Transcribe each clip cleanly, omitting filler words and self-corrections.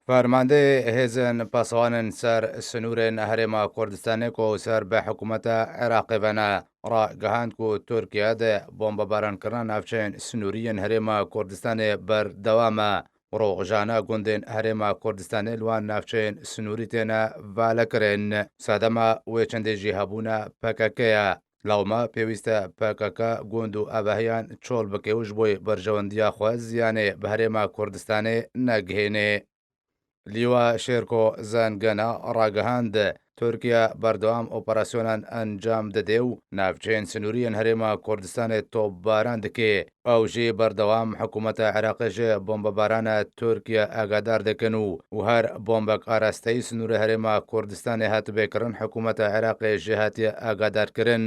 فرمانده هێزن پاسەوانن سەر سنوورên Herêma Kurdistanê ku ser bi hikûmeta Iraqê ve ne ragihand ku Tirkiye de bombebarankirina navçeyên snûriyên Herêma Kurdistanê berdewam e. Rojana gundên Herêma Kurdistanê li wan navçeyên snûrî têne valekirin. Sedema wê çendê jî hebûna PKK ye. Lawma pêwîst e PKK gund û evehiyan çol bike û ji bo berjewendiya xwe ziyanê bi Herêma Kurdistanê negihêne. لیوا شێرکۆ زەنگەنە ڕاگەهاند تورکیا بەردەوام ئۆپەراسیۆنان ئەنجام دەدێ و ناوچەیەن سنووریان هەرێما کوردستانێت تۆپباران دکێ ئەو ژێ بەردەوام حکوومەتە عێراقیژێ بۆمبەبارانە تورکیا ئاگادار دەکەن و هەر بۆمبەک ئاراستەی سنوورە هەرێما کوردستانی هاتبێکردن حکوومەتە عێراقی ژێهاتیە ئاگادارکردن.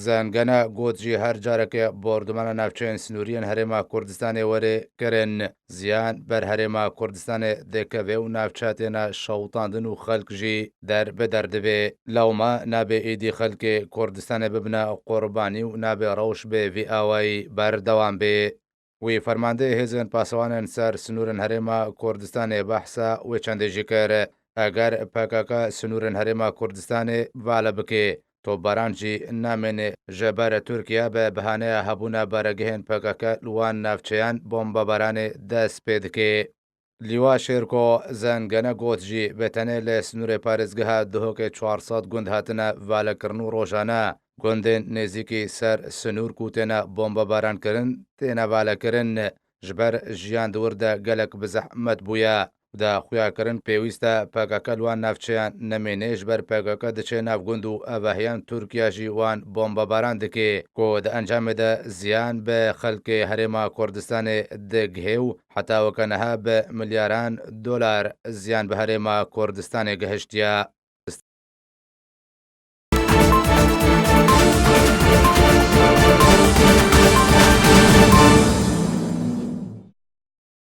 زەنگەنە گوتجی هەر جارێکێ بۆردمانە ناوچەیەن سنووریان هەرێما کوردستانê وەرێ kirin ziyan ber herêma Kurdistanê dêkeve û navçetêne şewitandin û xelk jî derbeder dibe. Lewma nabe êdî xelkê Kurdistanê bibine qurbanî û nabe rewş bê vî awayî berdewam bê. Wî fermandeyê hêzên pasewanên ser sînorên Herêma Kurdistanê behsa wê çendê jî kir. Eger PKK sînorên Herêma Kurdistanê vala bike تۆپباران jî namêne ji ber Tirkiye bi bihaneya hebûna baregihên PKK li wan navçeyan bombebaranê dest pê dike. Lîwa Şêrko Zengene got jî bi tenê li sînorê parêzgeha dihokê 400 gund hatine valekirin û rojane gundên nêzîkî ser sînor ku têne bombebarankirin têne valekirin ji ber jiyan di wir de gelek bi zehmet bûye. Da xuyakirin pêwîst e PKK li wan navçeyan nemêne ji ber PKK diçe nav gund û evehiyan Tirkiye jî wan bombebaran dike ku di encamê de ziyan bi xelkê Herêma Kurdistanê digihe û heta weke niha bi milyaran dolar ziyan bi Herêma Kurdistanê gihiştiye.